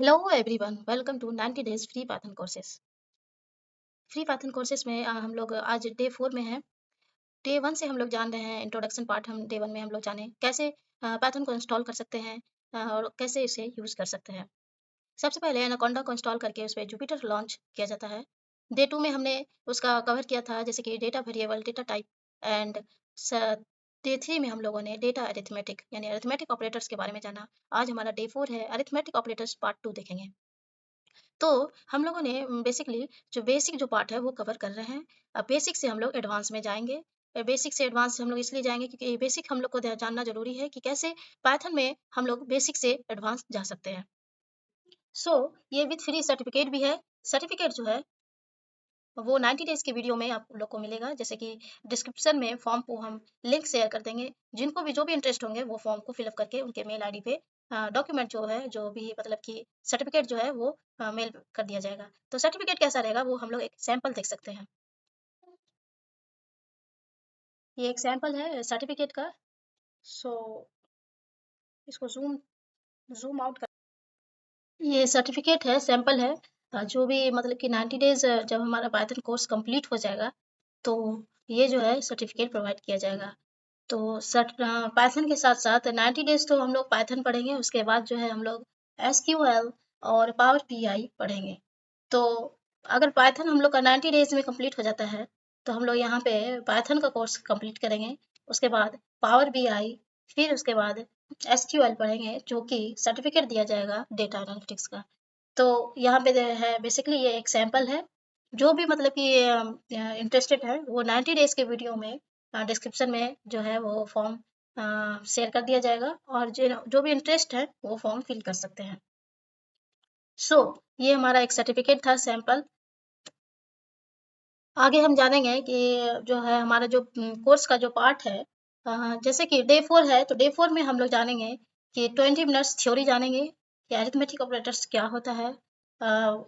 Hello everyone, welcome to 90 days free Python courses. Free Python courses में हम लोग आज डे 4 में हैं। डे 1 से हम लोग जान रहे हैं इंट्रोडक्शन पार्ट। हम डे 1 में हम लोग जाने कैसे पाइथन को इंस्टॉल कर सकते हैं और कैसे इसे यूज़ कर सकते हैं। सबसे पहले एनाकोंडा को इंस्टॉल करके उस पे जुपिटर लॉन्च किया जाता है। डे 2 में हमने उसका कवर किया था, जैसे कि data variable, data type and day 3 में हम लोगों ने डेटा अरिथमेटिक यानी अरिथमेटिक ऑपरेटर्स के बारे में जाना। आज हमारा डे 4 है, अरिथमेटिक ऑपरेटर्स पार्ट 2 देखेंगे। तो हम लोगों ने बेसिकली जो बेसिक जो पार्ट है वो कवर कर रहे हैं। अब बेसिक से हम लोग एडवांस में जाएँगे। बेसिक से एडवांस हम लोग इसलिए जाएँगे क्योंकि बेसिक हम लोग को जानना ज़रूरी है कि कैसे पाइथन में हम लोग बेसिक से एडवांस जा सकते हैं। ये विथ फ्री सर्टिफिकेट भी है। सर्टिफिकेट जो है वो 90 डेज़ के वीडियो में आप लोग को मिलेगा, जैसे कि डिस्क्रिप्शन में फॉर्म को हम लिंक शेयर कर देंगे। जिनको भी जो भी इंटरेस्ट होंगे वो फॉर्म को फिल अप करके उनके मेल आईडी पे डॉक्यूमेंट जो है, जो भी मतलब कि सर्टिफिकेट जो है वो मेल कर दिया जाएगा। तो सर्टिफिकेट कैसा रहेगा वो हम लोग एक सैंपल देख सकते हैं। ये एक सैंपल है सर्टिफिकेट का। सो इसको ज़ूम ज़ूम आउट कर, ये सर्टिफिकेट है, सैंपल है। जो भी मतलब कि 90 डेज़ जब हमारा पाइथन कोर्स कंप्लीट हो जाएगा तो ये जो है सर्टिफिकेट प्रोवाइड किया जाएगा। तो पाइथन के साथ-साथ 90 डेज़ तो हम लोग पाइथन पढ़ेंगे, उसके बाद जो है हम लोग एसक्यूएल और पावर बीआई पढ़ेंगे। तो अगर पाइथन हम लोग का 90 डेज़ में कंप्लीट हो जाता है, तो हम लोग यहाँ पे पाइथन का कोर्स कंप्लीट करेंगे। उसके बाद पावर बीआई, फिर उसके बाद एसक्यूएल पढ़ेंगे, जो कि सर्टिफिकेट दिया जाएगा डेटा एनालिटिक्स का। तो यहाँ पे है बेसिकली ये एक सैंपल है। जो भी मतलब कि इंटरेस्टेड है वो 90 डेज़ के वीडियो में डिस्क्रिप्शन में जो है वो फॉर्म शेयर कर दिया जाएगा और जो भी इंटरेस्ट है वो फॉर्म फिल कर सकते हैं। ये हमारा एक सर्टिफिकेट था सैंपल। आगे हम जानेंगे कि जो है हमारा जो कोर्स का जो पार्ट है, जैसे कि डे 4 है तो डे 4 में हम लोग जानेंगे कि 20 मिनट्स थ्योरी जानेंगे कि अरिथमेटिक ऑपरेटर्स क्या होता है।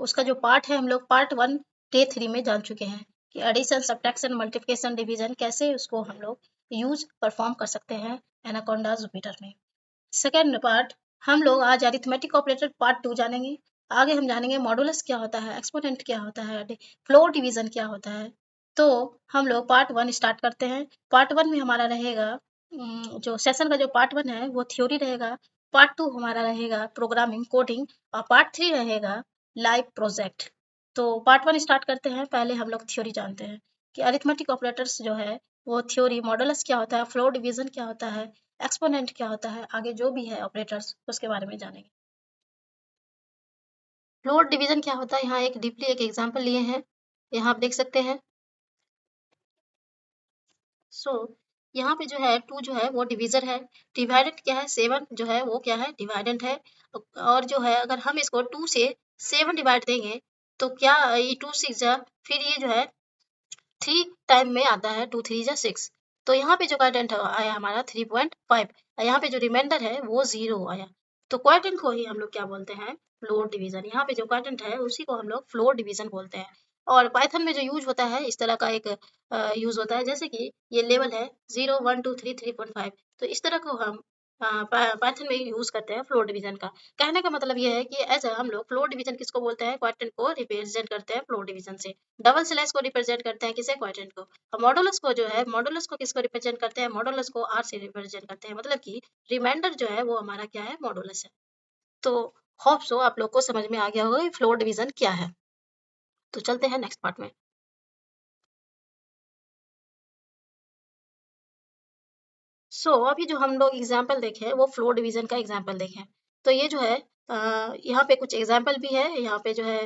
उसका जो पार्ट है हम लोग पार्ट 1 डे 3 में जान चुके हैं कि एडिशन, सब्ट्रैक्शन, मल्टीप्लिकेशन, डिवीजन कैसे उसको हम लोग यूज़ परफॉर्म कर सकते हैं एनाकोंडा जुपिटर में। सेकंड पार्ट हम लोग आज अरिथमेटिक ऑपरेटर पार्ट 2 जानेंगे। आगे हम जानेंगे मॉडुलस क्या होता है, एक्सपोनेंट क्या होता है, फ्लोर डिवीजन क्या होता है। तो हम लोग पार्ट 1 स्टार्ट करते हैं। पार्ट 1 में हमारा रहेगा जो सेशन का जो पार्ट 1 है वो थ्योरी रहेगा। पार्ट 2 हमारा रहेगा प्रोग्रामिंग, कोडिंग और पार्ट 3 रहेगा लाइव प्रोजेक्ट। तो पार्ट 1 स्टार्ट करते हैं। पहले हम लोग थ्योरी जानते हैं कि अरिथमेटिक ऑपरेटर्स जो है वो थ्योरी, मॉडुलस क्या होता है, फ्लोर डिवीजन क्या होता है, एक्सपोनेंट क्या होता है, आगे जो भी है ऑपरेटर्स उसके बारे में जानेंगे। फ्लोर डिवीजन क्या होता है, यहाँ एक डीपली एक एग्जांपल लिए हैं, यहाँ आप देख सकते हैं। सो यहाँ पे जो है 2 जो है वो डिवीजर है, डिवाइडेड क्या है 7 जो है वो क्या है डिवाइडेंट है। और जो है अगर हम इसको 2 से 7 डिवाइड देंगे तो क्या ये 2 6 जा, फिर ये जो है 3 टाइम में आता है, 2 3 जा 6। तो यहाँ पे जो क्वाड्रेंट आया हमारा 3.5, यहाँ पे जो रिमाइंडर है वो 0 आया। तो क्वाड्रेंट को ही हम लोग क्या बोलते हैं, फ्लोर डिवीजन। यहाँ पे जो क्वाड्रेंट है उसी को हम लोग फ्लोर डिवीजन बोलते हैं। और पाइथन में जो यूज होता है इस तरह का एक यूज होता है, जैसे कि ये लेवल है 0 1 2 3 3.5। तो इस तरह को हम पाइथन में यूज करते हैं फ्लोर डिवीजन का। कहने का मतलब ये है कि ऐसा हम लोग फ्लोर डिवीजन किसको बोलते हैं, क्वाड्रेंट को रिप्रेजेंट करते हैं फ्लोर डिवीजन से। डबल स्लैश को रिप्रेजेंट करते हैं किसे, क्वाड्रेंट को। और मॉडुलस को जो है, मॉडुलस को किसको रिप्रेजेंट करते हैं, मॉडुलस को आर से रिप्रेजेंट करते हैं। मतलब कि रिमाइंडर जो है वो हमारा क्या है, मॉडुलस है। तो होप सो आप लोग को समझ में आ गया होगा कि फ्लोर डिवीजन क्या है। तो चलते हैं नेक्स्ट पार्ट में। अभी जो हम लोग एग्जाम्पल देखे वो फ्लोर डिवीजन का एग्जाम्पल देखें। तो ये जो है यहाँ पे कुछ एग्जाम्पल भी है। यहाँ पे जो है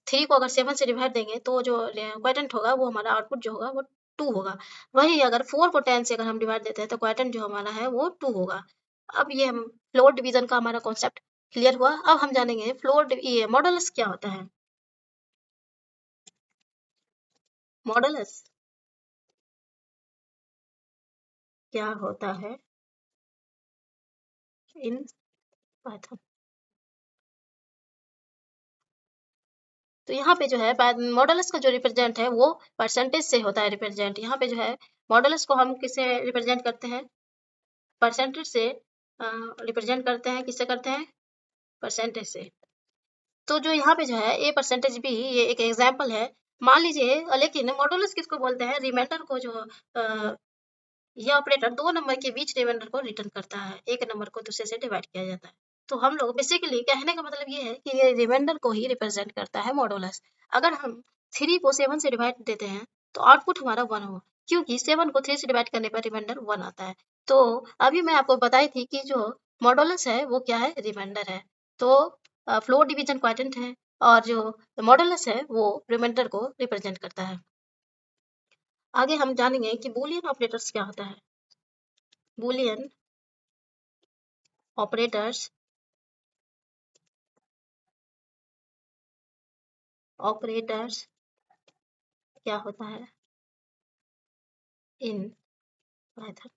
3 को अगर 7 से डिवाइड देंगे तो जो क्वाड्रेंट होगा वो हमारा आउटपुट जो होगा वो 2 होगा। वही अगर 4 को 10 से अगर हम डिवाइड देते हैं तो क्वाड्रेंट जो हमारा है वो 2 होगा। अब ये हम फ्लोर डिवीजन का हमारा कॉन्सेप्ट क्लियर हुआ। अब हम जानेंगे ये मॉडुलस क्या होता है। मॉडुलस क्या होता है इन पाइथन। तो यहाँ पे जो है मॉडुलस का जो रिप्रेजेंट है वो परसेंटेज से होता है रिप्रेजेंट। यहाँ पे जो है मॉडुलस को हम किससे रिप्रेजेंट करते हैं, परसेंटेज से रिप्रेजेंट करते हैं। किससे करते हैं, परसेंटेज से। तो जो यहाँ पे जो है ए परसेंटेज बी, ये एक एग्जाम्पल है। मान लीजिए, लेकिन मॉडुलस किसको बोलते हैं? रिमाइंडर को जो ये ऑपरेटर दो नंबर के बीच रिमाइंडर को रिटर्न करता है, एक नंबर को दूसरे से डिवाइड किया जाता है। तो हम लोग बेसिकली कहने का मतलब ये है कि ये रिमाइंडर को ही रिप्रेजेंट करता है मॉडुलस। अगर हम 3 को 7 से डिवाइड देते हैं तो आउटपुट हमारा 1 होगा, क्योंकि 7 को 3 से डिवाइड करने पर रिमाइंडर 1 आता है। तो अभी मैं आपको बताई थी कि जो मॉडुलस है वो क्या है? रिमाइंडर है। तो फ्लोर डिवीजन क्वाड्रेंट है, और जो मॉडुलस है वो रिमाइंडर को रिप्रेजेंट करता है। आगे हम जानेंगे कि बूलियन ऑपरेटर्स क्या होता है। बूलियन ऑपरेटर्स क्या होता है इन पाइथन।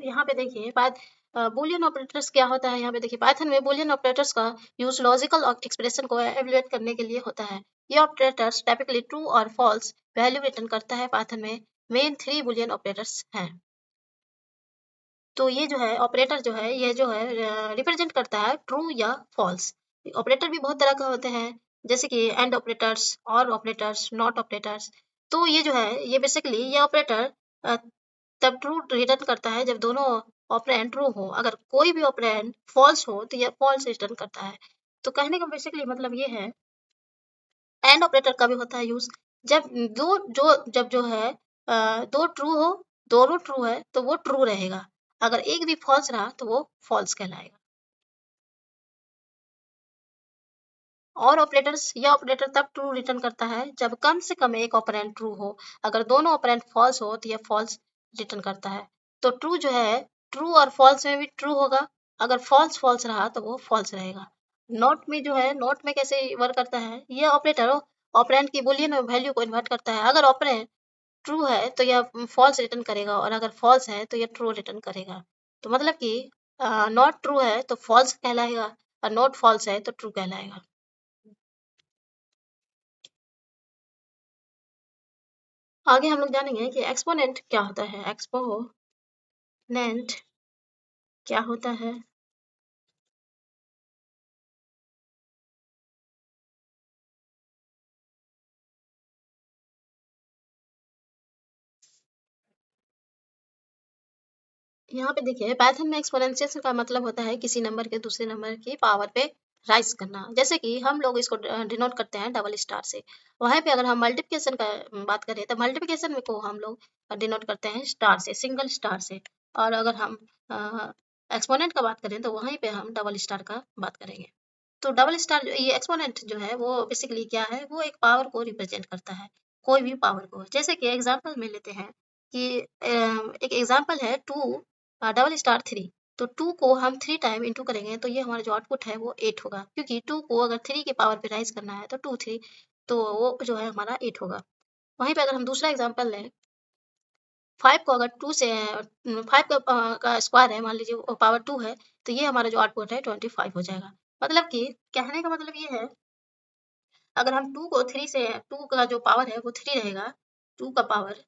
यहाँ पे देखिए बूलियन ऑपरेटर्स क्या होता है। यहाँ पे देखिए पाइथन में बूलियन ऑपरेटर्स का यूज लॉजिकल एक्सप्रेशन को एवेलुएट करने के लिए होता है। ये ऑपरेटर्स टाइपिकली ट्रू और फॉल्स वैल्यू रिटर्न करता है। पाइथन में मेन 3 बूलियन ऑपरेटर्स हैं। तो ये जो है ऑपरेटर जो है, ये जो है रिप्रेजेंट करता है ट्रू या फॉल्स। ऑपरेटर भी बहुत तरह के होते हैं, जैसे कि एंड ऑपरेटर्स, और ऑपरेटर्स, नॉट ऑपरेटर्स। तो ये जो है, ये बेसिकली ये ऑपरेटर तब ट्रू रिटर्न करता है जब दोनों ऑपरेंड ट्रू हो। अगर कोई भी ऑपरेंड फॉल्स हो तो ये फॉल्स रिटर्न करता है। तो कहने का बेसिकली मतलब ये है, एंड ऑपरेटर का भी होता है यूज जब जब जो है दो ट्रू हो, दोनों ट्रू है तो वो ट्रू रहेगा। अगर एक भी फॉल्स रहा तो वो फॉल्स कहलाएगा। और ऑपरेटर्स, यह ऑपरेटर तब ट्रू रिटर्न करता है जब कम से कम एक ऑपरेंड ट्रू हो। अगर दोनों ऑपरेंड फॉल्स हो तो यह फॉल्स रिटर्न करता है। तो ट्रू जो है, ट्रू और फॉल्स में भी ट्रू होगा। अगर फॉल्स फॉल्स रहा तो वो फॉल्स रहेगा। नॉट में जो है, नॉट में कैसे वर्क करता है, यह ऑपरेटर ऑपरेंड की बूलियन वैल्यू को इन्वर्ट करता है। अगर ऑपरेंड ट्रू है तो यह फॉल्स रिटर्न करेगा, और अगर फॉल्स है तो यह ट्रू रिटर्न करेगा। तो मतलब कि नॉट ट्रू है तो फॉल्स कहलाएगा, और नॉट फॉल्स है तो ट्रू कहलाएगा। आगे हम लोग जानेंगे कि एक्सपोनेंट क्या होता है। एक्सपोनेंट क्या होता है? यहाँ पे देखिए पाइथन में एक्सपोनेंशियल का मतलब होता है किसी नंबर के दूसरे नंबर की पावर पे राइज करना। जैसे कि हम लोग इसको डिनोट करते हैं डबल स्टार से। वहीं पे अगर हम मल्टीप्लिकेशन का बात करें तो मल्टीप्लिकेशन में को हम लोग डिनोट करते हैं स्टार से, सिंगल स्टार से। और अगर हम एक्सपोनेंट का बात करें तो वहीं पे हम डबल स्टार का बात करेंगे। तो डबल स्टार ये एक्सपोनेंट जो है वो बेसिकली क्या है, वो एक पावर को रिप्रेजेंट करता है, कोई भी पावर को। जैसे कि एग्जांपल में लेते हैं कि एक एग्जांपल है 2 डबल स्टार 3। तो 2 को हम 3 टाइम इंटू करेंगे तो ये हमारा जो आउटपुट है वो 8 होगा, क्योंकि 2 को अगर 3 के पावर पे राइज करना है तो 2 3, तो वो जो है हमारा 8 होगा। वहीं पे अगर हम दूसरा एग्जांपल लें, 5 को अगर 2 से 5 का स्क्वायर है, मान लीजिए वो पावर 2 है, तो ये हमारा जो आउटपुट है 25 हो जाएगा। मतलब कि कहने का मतलब ये है, अगर हम 2 को 3 से, 2 का जो पावर है वो 3 रहेगा, 2 का पावर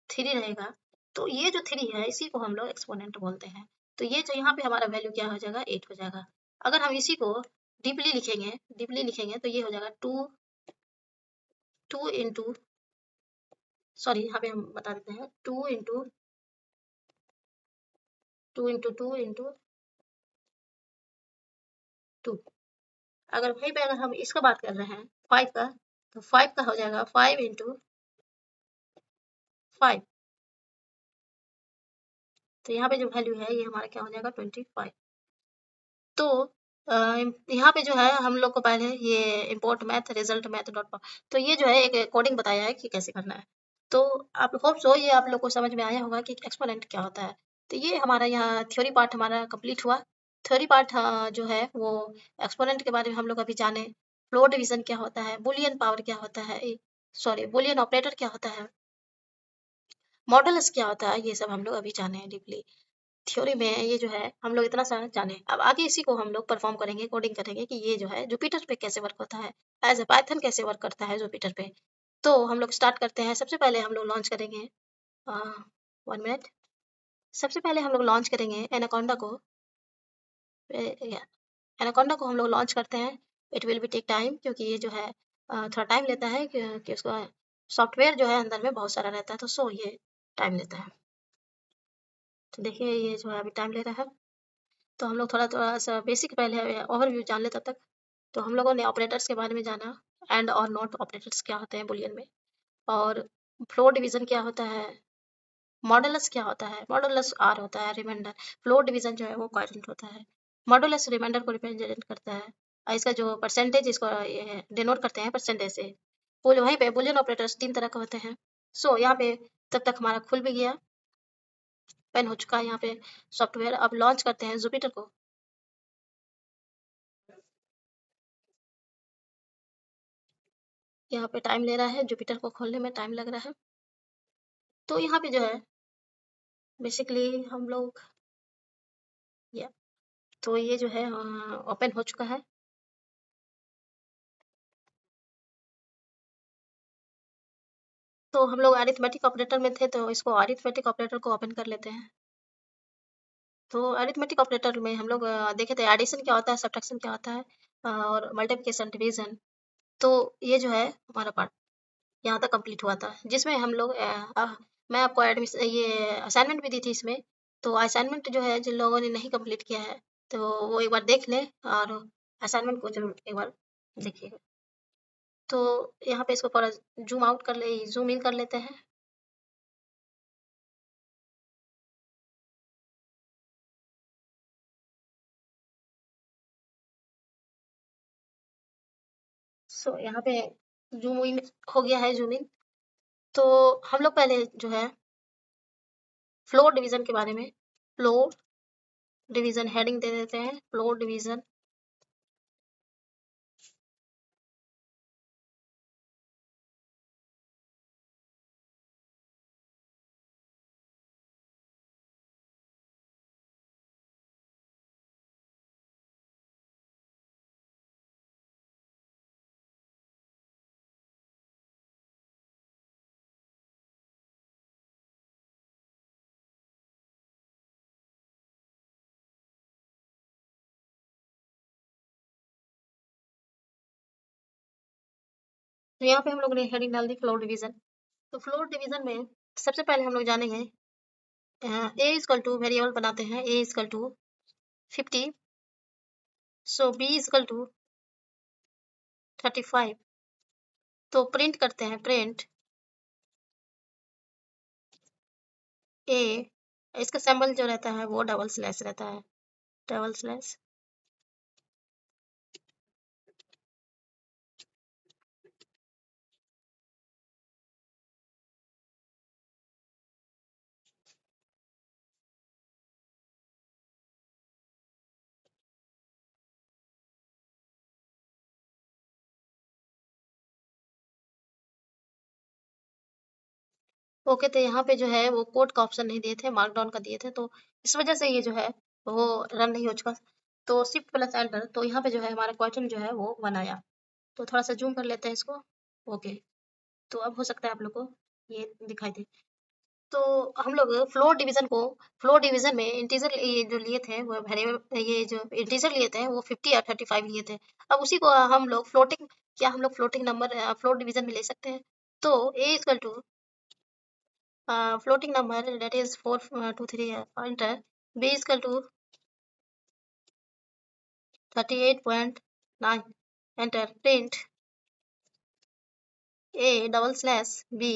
3 रहेगा, तो ये जो 3 है इसी को हम लोग एक्सपोनेंट बोलते हैं। तो ये जो यहाँ पे हमारा वैल्यू क्या हो जाएगा, 8 हो जाएगा। अगर हम इसी को डीपली लिखेंगे तो ये हो जाएगा 2, 2 इंटू, सॉरी यहाँ पे हम बता देते हैं 2 इंटू 2 इंटू 2 इंटू 2। अगर वहीं पे अगर हम इसका बात कर रहे हैं 5 का, तो 5 का हो जाएगा 5 इंटू 5। तो यहाँ पे जो वैल्यू है ये हमारा क्या हो जाएगा, 25। तो यहाँ पे जो है हम लोग को पहले ये import math result math dot पा, तो ये जो है एक कोडिंग बताया है कि कैसे करना है। तो आप होप सो ये आप लोग को समझ में आया होगा कि एक्सपोनेंट क्या होता है। तो ये हमारा यहाँ थ्योरी पार्ट हमारा कंप्लीट हुआ। थ्योरी पार्ट जो है वो एक्सपोनेंट के बारे में हम लोग अभी जाने, फ्लोर डिवीजन क्या होता है, बुलियन पावर क्या होता है, सॉरी बुलियन ऑपरेटर क्या होता है, मॉडल्स क्या होता है, ये सब हम लोग अभी जाने हैं डीपली। थ्योरी में ये जो है हम लोग इतना सा जाने। अब आगे इसी को हम लोग परफॉर्म करेंगे, कोडिंग करेंगे कि ये जो है जुपिटर पे कैसे वर्क होता है, एज ए पाइथन कैसे वर्क करता है जुपिटर पे। तो हम लोग स्टार्ट करते हैं। सबसे पहले हम लोग लॉन्च करेंगे 1 मिनट, सबसे पहले हम लोग लॉन्च करेंगे एनाकोंडा को। एनाकोंडा को हम लोग लॉन्च करते हैं। It will be take time, क्योंकि ये जो है थोड़ा टाइम लेता है कि उसका सॉफ्टवेयर जो है अंदर में बहुत सारा रहता है, तो सो ये टाइम लेता है। तो देखिए ये जो है अभी टाइम ले रहा है। तो हम लोग थोड़ा सा बेसिक पहले ओवरव्यू जान ले तब तक। तो हम लोगों ने ऑपरेटर्स के बारे में जाना, एंड और नॉट ऑपरेटर्स क्या होते हैं बुलियन में, और फ्लोट डिवीजन क्या होता है, मॉडुलस क्या होता है, मॉडुलस आर होता है रिमाइंडर, फ्लोट डिवीजन जो है वो क्वाड्रेंट होता है, मॉडुलस रिमाइंडर को रिप्रेजेंट करता है, और इसका जो परसेंटेज इसको डिनोट करते हैं परसेंटेज से। वहीं पे बुलियन ऑपरेटर्स 3 तरह के होते हैं। सो यहाँ पे तब तक हमारा खुल भी गया, ओपन हो चुका है यहाँ पे सॉफ्टवेयर। अब लॉन्च करते हैं जुपिटर को। यहाँ पे टाइम ले रहा है, जुपिटर को खोलने में टाइम लग रहा है। तो यहाँ पे जो है बेसिकली हम लोग या तो ये जो है ओपन हो चुका है। तो हम लोग अरिथमेटिक ऑपरेटर में थे, तो इसको अरिथमेटिक ऑपरेटर को ओपन कर लेते हैं। तो अरिथमेटिक ऑपरेटर में हम लोग देखे थे एडिशन क्या होता है, सब्ट्रैक्शन क्या होता है, और मल्टीप्लिकेशन डिवीजन। तो ये जो है हमारा पार्ट यहाँ तक कंप्लीट हुआ था, जिसमें हम लोग मैं आपको एडमिशन ये असाइनमेंट भी दी थी इसमें। तो असाइनमेंट जो है जिन लोगों ने नहीं कंप्लीट किया है, तो वो एक बार देख लें, और असाइनमेंट को जरूर एक बार देखिएगा। तो यहाँ पे इसको थोड़ा जूम आउट कर ले, जूम इन कर लेते हैं। सो यहाँ पे जूम इन हो गया है, जूम इन। तो हम लोग पहले जो है फ्लोर डिवीजन के बारे में, फ्लोर डिवीजन हेडिंग दे देते हैं, फ्लोर डिवीजन। तो यहाँ पे हम लोग ने हेडिंग डाल दी फ्लोर डिवीजन। तो फ्लोर डिवीजन में सबसे पहले हम लोग जानेंगे ए इजकल टू, वेरिएबल बनाते हैं A equal to 50, so B equal to 35। तो प्रिंट करते हैं, प्रिंट ए, इसका सिंबल जो रहता है वो डबल स्लैश रहता है, डबल स्लैश। ओके, तो यहाँ पे जो है वो कोड का ऑप्शन नहीं दिए थे, मार्कडाउन का दिए थे, तो इस वजह से ये जो है वो रन नहीं हो चुका। तो शिफ्ट प्लस एंटर, तो यहाँ पे जो है हमारा क्वेश्चन जो है वो बनाया। तो थोड़ा सा जूम कर लेते हैं इसको। ओके, तो अब हो सकता है आप लोग को ये दिखाई दे। तो हम लोग फ्लोर डिवीजन को, फ्लोर डिवीजन में इंटीजर ये जो लिए थे वो वेरिएबल, ये जो इंटीजर लिए थे वो 50 या 35 लिए थे। अब उसी को हम लोग फ्लोटिंग, क्या हम लोग फ्लोटिंग नंबर फ्लोर डिवीजन में ले सकते हैं? तो A equal to floating number, that is 423 pointer. B is equal to 38.9. Enter. Print A double slash B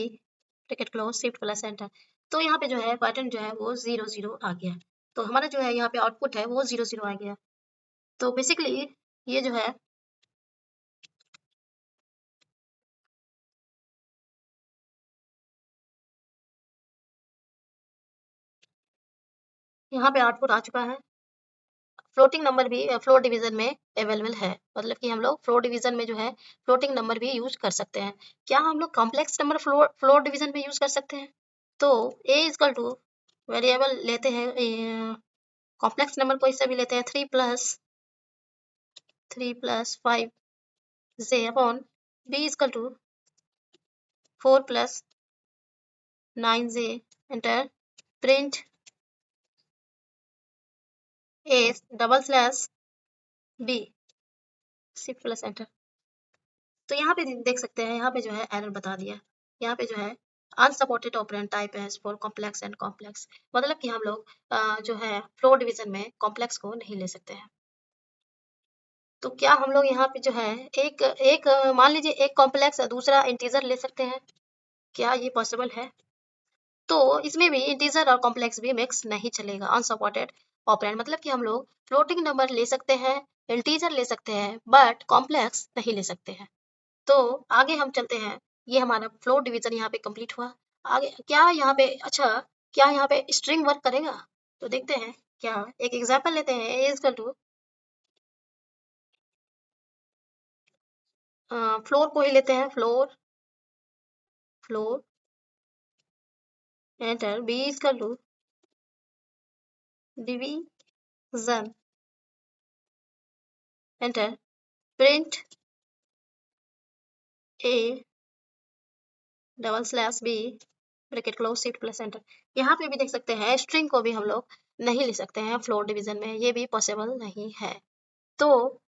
bracket close, shift plus enter. तो यहाँ पे जो है पैटर्न जो है वो 00 आ गया। तो हमारा जो है यहाँ पे आउटपुट है वो 00 आ गया। तो बेसिकली ये जो है यहाँ पे आउटपुट आ चुका है। फ्लोटिंग नंबर भी फ्लोर डिवीजन में अवेलेबल है, मतलब कि हम लोग फ्लोर डिवीजन में जो है फ्लोटिंग नंबर भी यूज कर सकते हैं। क्या हम लोग complex number floor floor division में यूज कर सकते हैं? तो ए इजकल टू वेरिएबल लेते हैं, कॉम्प्लेक्स नंबर कोई सा भी लेते हैं, 3 plus 5 j upon b equal to 4 plus 9 j. Enter. Print A double slash b shift plus enter. तो यहाँ पे देख सकते हैं, यहाँ पे जो है एरर बता दिया। यहाँ पे जो है unsupported operand type as for complex and complex, मतलब कि हम लोग जो है फ्लोर डिवीजन में कॉम्प्लेक्स को नहीं ले सकते हैं। तो क्या हम लोग यहाँ पे जो है एक एक मान लीजिए एक कॉम्प्लेक्स दूसरा इंटीजर ले सकते हैं, क्या ये पॉसिबल है? तो इसमें भी इंटीजर और कॉम्प्लेक्स भी मिक्स नहीं चलेगा। अनसपोर्टेड ऑपरेंड मतलब कि हम लोग फ्लोटिंग नंबर ले सकते हैं, इंटीजर ले सकते हैं, बट कॉम्प्लेक्स नहीं ले सकते हैं। तो आगे हम चलते हैं, ये हमारा फ्लोर डिवीजन यहाँ पे कंप्लीट हुआ। आगे क्या यहाँ पे, अच्छा क्या यहाँ पे स्ट्रिंग वर्क करेगा? तो देखते हैं, क्या एक एग्जांपल लेते हैं। ए इज टू फ्लोर को ही लेते हैं, floor floor enter b is two division enter print A double slash b bracket close shift plus enter. यहाँ पे भी देख सकते हैं स्ट्रिंग को भी हम लोग नहीं ले सकते हैं फ्लोर डिवीजन में, ये भी पॉसिबल नहीं है। तो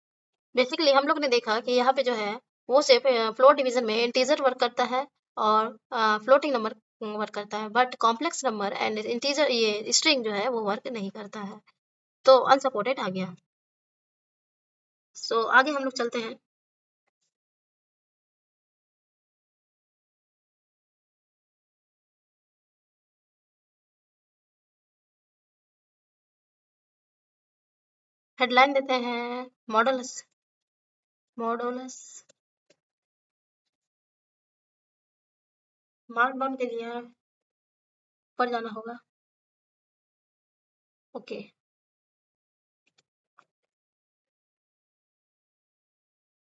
बेसिकली हम लोग ने देखा कि यहाँ पे जो है वो सिर्फ फ्लोर डिवीजन में इंटीजर वर्क करता है और फ्लोटिंग नंबर वर्क करता है, but complex number and integer ये स्ट्रिंग जो है वो वर्क नहीं करता है। तो अनसपोर्टेड आ गया। सो आगे हम लोग चलते हैं। हेडलाइन देते हैं मॉडल्स मॉडुलस मार्कडाउन के लिए ऊपर जाना होगा। ओके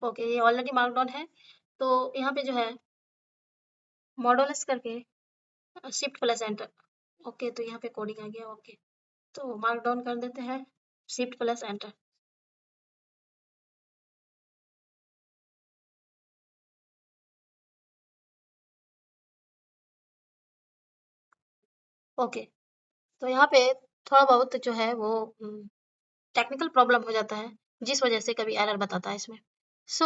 ओके, ये ऑलरेडी मार्कडाउन है। तो यहाँ पे जो है मॉडुलस करके शिफ्ट प्लस एंटर। ओके, तो यहाँ पे कोडिंग आ गया। ओके, तो मार्कडाउन कर देते हैं, शिफ्ट प्लस एंटर। ओके, तो यहाँ पे थोड़ा बहुत जो है वो टेक्निकल प्रॉब्लम हो जाता है, जिस वजह से कभी एरर बताता है इसमें। सो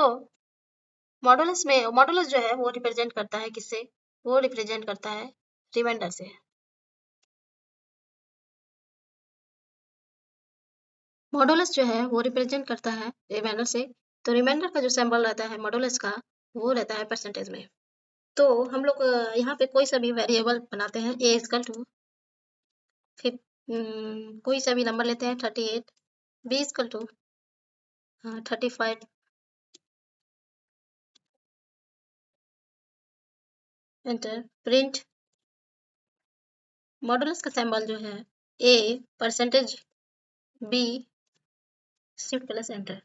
मॉडुलस जो है वो रिप्रेजेंट करता है किससे? वो रिप्रेजेंट करता है रिमाइंडर से। मॉडुलस जो है वो रिप्रेजेंट करता है रिमाइंडर से। तो रिमाइंडर का जो सिंबल रहता है मॉडुलस का, वो रहता है परसेंटेज में। तो हम लोग यहाँ पे कोई सा भी वेरिएबल बनाते हैं, ए इजकल टू फिर कोई सा भी नंबर लेते हैं 38, b equal to 35 enter print modulus का सिंबल जो है a percentage b shift plus enter.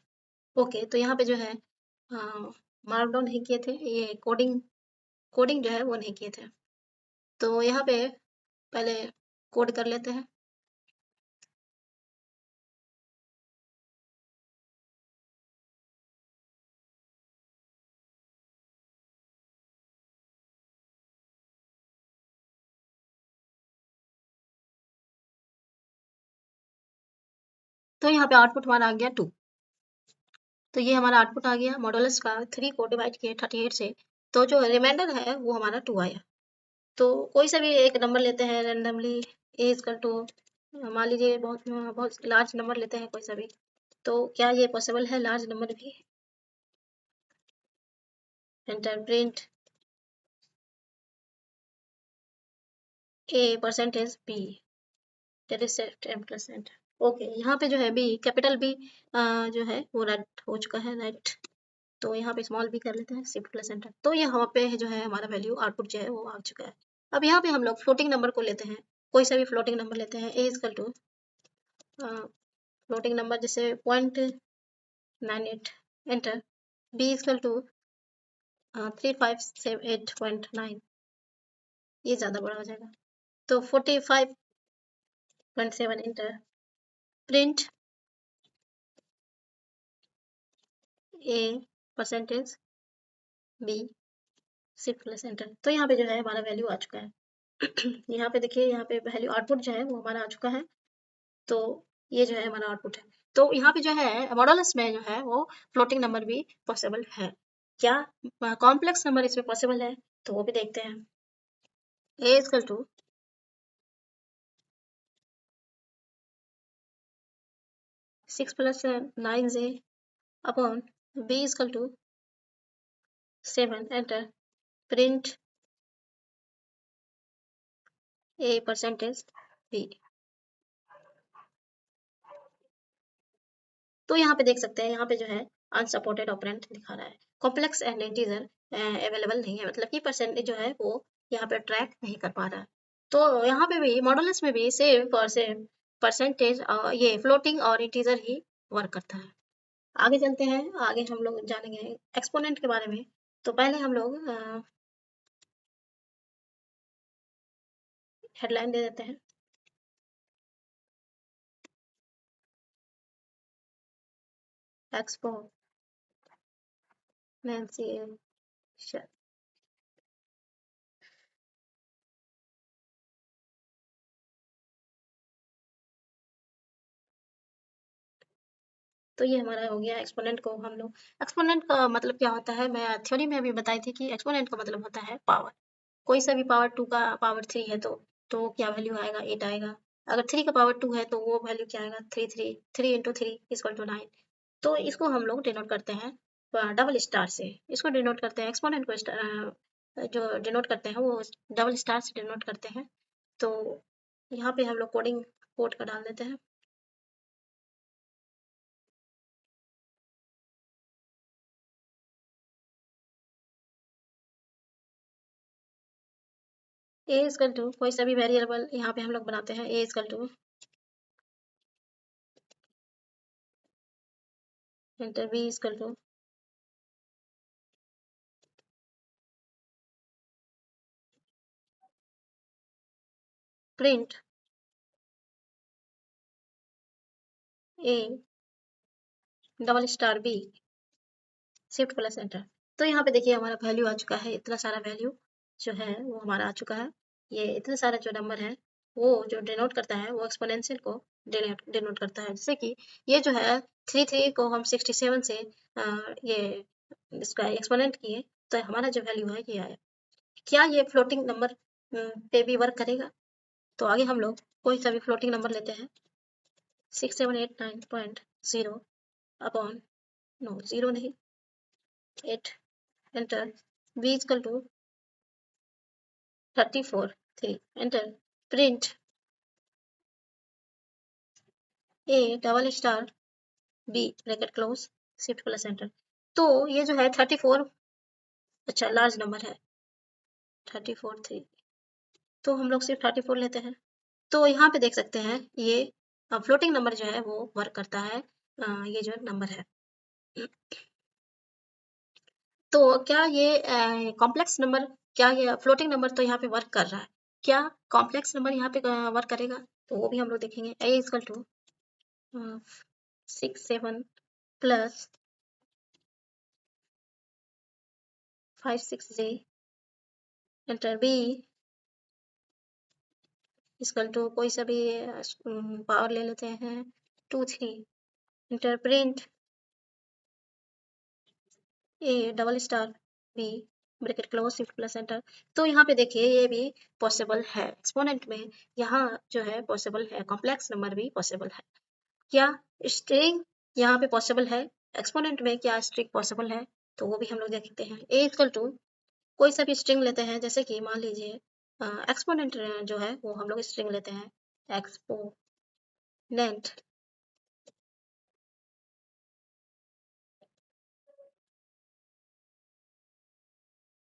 Okay, तो यहाँ पे जो है मार्क डाउन नहीं किए थे, ये कोडिंग कोडिंग जो है वो नहीं किए थे। तो यहाँ पे पहले कोड कर लेते हैं। तो यहाँ पे आउटपुट हमारा आ गया 2। तो ये हमारा आउटपुट आ गया मॉडुलस का, 3 को डिवाइड किए 38 से, तो जो रिमाइंडर है वो हमारा 2 आया। तो कोई सा भी एक नंबर लेते हैं रैंडमली, ए इक्वल टू मान लीजिए बहुत बहुत लार्ज नंबर लेते हैं कोई सा भी। तो क्या ये पॉसिबल है लार्ज नंबर भी? Enter print a percentage b that is 10%। Okay, यहाँ पे जो है बी कैपिटल बी जो है वो राइट हो चुका है, राइट। तो यहाँ पे स्मॉल बी कर लेते हैं, शिफ्ट प्लस एंटर। तो यहाँ पे जो है हमारा वैल्यू आउटपुट जो है वो आ चुका है। अब यहाँ पे हम लोग फ्लोटिंग नंबर को लेते हैं, कोई सा भी फ्लोटिंग नंबर लेते हैं। A equal to floating number जैसे 0.98 एंटर, बी इक्वल टू 3578.9, ये ज़्यादा बड़ा हो जाएगा। तो 45.7 enter print a percentage b shift plus enter. तो यहाँ पे जो है हमारा वैल्यू आ चुका है। यहाँ पे देखिए, यहाँ पे वैल्यू आउटपुट जो है वो हमारा आ चुका है। तो ये जो है हमारा आउटपुट है। तो यहाँ पे जो है मॉडुलस में जो है वो फ्लोटिंग नंबर भी पॉसिबल है। क्या कॉम्प्लेक्स नंबर इसमें पॉसिबल है? तो वो भी देखते हैं। a equal to 6 plus 9j upon b equal to 7 enter print a percentage b। तो यहाँ पे देख सकते हैं, यहाँ पे जो है अनसपोर्टेड ऑपरेंड दिखा रहा है, कॉम्प्लेक्स एंड इंटीजर अवेलेबल नहीं है, मतलब कि परसेंटेज जो है वो यहाँ पे ट्रैक नहीं कर पा रहा है। तो यहाँ पे भी मॉडुलस में भी सेम और सेम परसेंटेज ये फ्लोटिंग और इंटीजर ही वर्क करता है। आगे चलते हैं, आगे हम लोग जानेंगे एक्सपोनेंट के बारे में। तो पहले हम लोग हेडलाइन दे देते हैं, एक्सपोनेंशियल। तो ये हमारा हो गया एक्सपोनेंट को हम लोग, एक्सपोनेंट का मतलब क्या होता है, मैं थ्योरी में अभी बताई थी कि एक्सपोनेंट का मतलब होता है पावर। कोई सा भी पावर 2 का पावर 3 है तो क्या वैल्यू आएगा, 8 आएगा। अगर 3 का पावर 2 है तो वो वैल्यू क्या आएगा, 3 इंटू 3 इक्वल टू 9। तो इसको हम लोग डिनोट करते हैं डबल स्टार से। इसको डिनोट करते हैं एक्सपोनेंट को जो डिनोट करते हैं वो डबल स्टार से डिनोट करते हैं। तो यहाँ पे हम लोग कोड का डाल देते हैं। ए इक्वल टू कोई सा भी वेरिएबल यहाँ पे हम लोग बनाते हैं, A equal to enter B equal to print A double star B shift plus enter. तो यहाँ पे देखिए हमारा वैल्यू आ चुका है, इतना सारा वैल्यू जो है वो हमारा आ चुका है। ये इतना सारा जो नंबर है वो जो डिनोट करता है वो एक्सपोनेंशियल को डिनोट करता है। जैसे कि ये जो है 3 को हम 67 से ये इसका एक्सपोनेंट किए तो हमारा जो वैल्यू है ये आया। क्या ये फ्लोटिंग नंबर पे भी वर्क करेगा? तो आगे हम लोग कोई सा भी फ्लोटिंग नंबर लेते हैं, 6789.0 अपॉन, नो जीरो नहीं, 8 enter b equal to 34 3 enter print a double star b bracket close shift plus enter. तो ये जो है 34, अच्छा लार्ज नंबर है 34 3, तो हम लोग सिर्फ 34 लेते हैं। तो यहाँ पे देख सकते हैं ये फ्लोटिंग नंबर जो है वो वर्क करता है, ये जो नंबर है। तो क्या ये कॉम्प्लेक्स नंबर, क्या ये फ्लोटिंग नंबर तो यहाँ पे वर्क कर रहा है, क्या कॉम्प्लेक्स नंबर यहाँ पे वर्क करेगा? तो वो भी हम लोग देखेंगे। a equal to 6 7 plus 5 6j enter b equal to कोई सा भी पावर ले लेते हैं 2 3 एंटर प्रिंट ए double star b bracket close shift plus enter. तो यहाँ पे देखिए ये भी पॉसिबल है एक्सपोनेंट में, यहाँ जो है पॉसिबल है, कॉम्प्लेक्स नंबर भी पॉसिबल है। क्या स्ट्रिंग यहाँ पे पॉसिबल है? एक्सपोनेंट में क्या स्ट्रिंग पॉसिबल है? तो वो भी हम लोग देखते हैं। ए इक्वल टू कोई सा भी स्ट्रिंग लेते हैं, जैसे कि मान लीजिए एक्सपोनेंट जो है वो हम लोग स्ट्रिंग लेते हैं, एक्सपोनेंट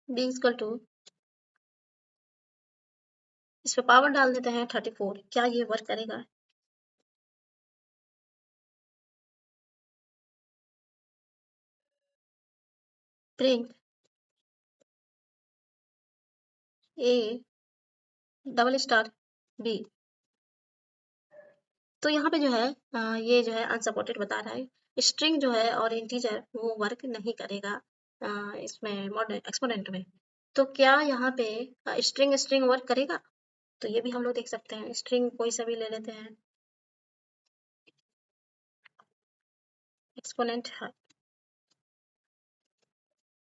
बी इक्वल टू, इस पे पावर डाल देते हैं 34। क्या ये वर्क करेगा? प्रिंट ए डबल स्टार बी। तो यहाँ पे जो है ये जो है अनसपोर्टेड बता रहा है, स्ट्रिंग जो है और इंटीजर वो वर्क नहीं करेगा इसमें मॉडर्न एक्सपोनेंट में। तो क्या यहाँ पे स्ट्रिंग स्ट्रिंग वर्क करेगा? तो ये भी हम लोग देख सकते हैं, स्ट्रिंग कोई सा भी ले लेते हैं, एक्सपोनेंट है।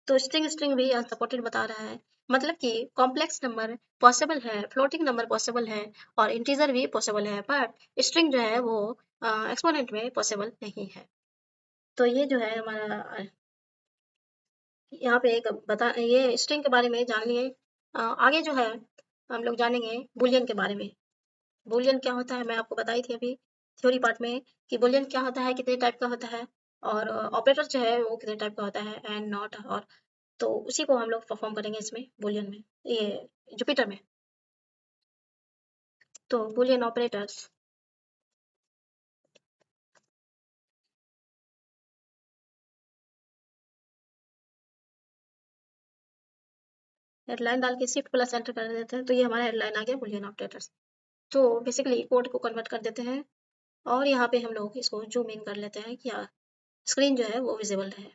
तो स्ट्रिंग भी अनसपोर्टेड बता रहा है, मतलब कि कॉम्प्लेक्स नंबर पॉसिबल है, फ्लोटिंग नंबर पॉसिबल है और इंटीजर भी पॉसिबल है, बट स्ट्रिंग जो है वो एक्सपोनेंट में पॉसिबल नहीं है। तो ये जो है हमारा यहाँ पे एक बता ये स्ट्रिंग के बारे में जान लिए। आगे जो है हम लोग जानेंगे बुलियन के बारे में। बुलियन क्या होता है मैं आपको बताई थी अभी थ्योरी पार्ट में कि बुलियन क्या होता है, कितने टाइप का होता है, और ऑपरेटर जो है वो कितने टाइप का होता है, एंड नॉट, और तो उसी को हम लोग परफॉर्म करेंगे इसमें बुलियन में, ये जुपिटर में। तो बुलियन ऑपरेटर्स, हेडलाइन डाल के शिफ्ट प्लस एंटर कर देते हैं तो ये हमारा हेडलाइन आ गया बुलियन ऑपरेटर्स। तो बेसिकली कोड को कन्वर्ट कर देते हैं और यहाँ पे हम लोग इसको जूम इन कर लेते हैं कि स्क्रीन जो है वो विजिबल रहे।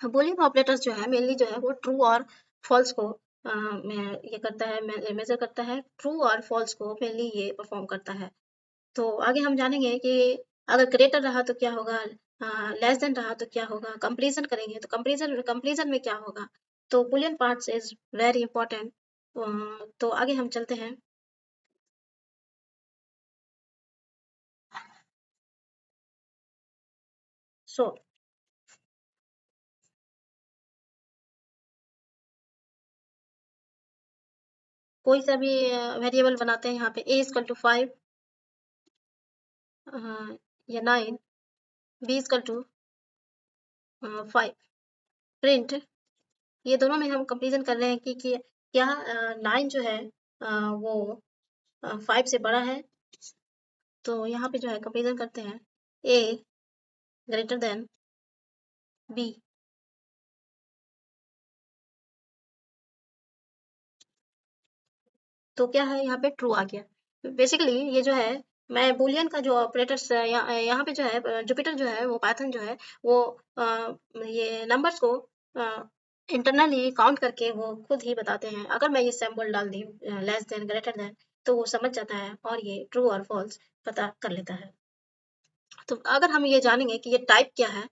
बुलियन ऑपरेटर्स जो है मेनली जो है वो ट्रू और फॉल्स को ये करता है, मेजर करता है, ट्रू और फॉल्स को मेनली ये परफॉर्म करता है। तो आगे हम जानेंगे कि अगर ग्रेटर रहा तो क्या होगा, लेस देन रहा तो क्या होगा, कंपैरिजन करेंगे तो कंपैरिजन कंपैरिजन में क्या होगा। तो Boolean parts is very important. तो आगे हम चलते हैं। सो कोई सा भी वेरिएबल बनाते हैं यहाँ पे a इक्वल टू 5 या 9, b इक्वल टू 5, प्रिंट, ये दोनों में हम कंपेरिजन कर रहे हैं कि क्या 9 जो है वो 5 से बड़ा है। तो यहाँ पे जो है कंपेरिजन करते हैं a ग्रेटर देन b। तो क्या है यहाँ पे ट्रू आ गया। बेसिकली ये जो है मैं बुलियन का जो ऑपरेटर्स यहाँ पे जो है जुपिटर जो है वो पाइथन जो है वो ये नंबर्स को इंटरनली काउंट करके वो खुद ही बताते हैं। अगर मैं ये सैम्पल डाल दी लेस देन ग्रेटर देन तो वो समझ जाता है और ये ट्रू और फॉल्स पता कर लेता है। तो अगर हम ये जानेंगे कि ये टाइप क्या है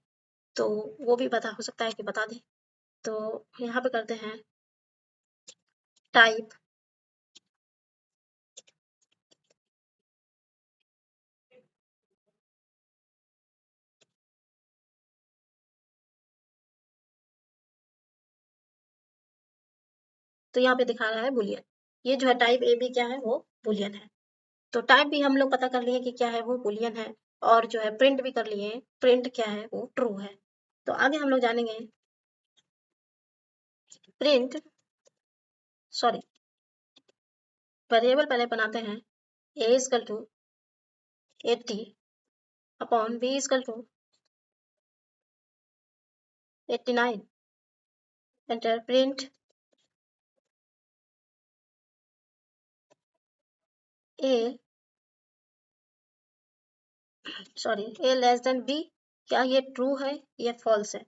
तो वो भी पता हो सकता है कि बता दें। तो यहाँ पे करते हैं टाइप, तो यहाँ पे दिखा रहा है बुलियन। ये जो है टाइप ए बी क्या है वो बुलियन है। तो टाइप भी हम लोग पता कर लिए कि क्या है वो बुलियन है, और जो है प्रिंट भी कर लिए, प्रिंट क्या है वो ट्रू है। तो आगे हम लोग जानेंगे प्रिंट, सॉरी, वेरिएबल पहले बनाते हैं a equal to 80 upon b equal to 89, enter, print a, sorry, a less than b, क्या ये ट्रू है या फॉल्स है।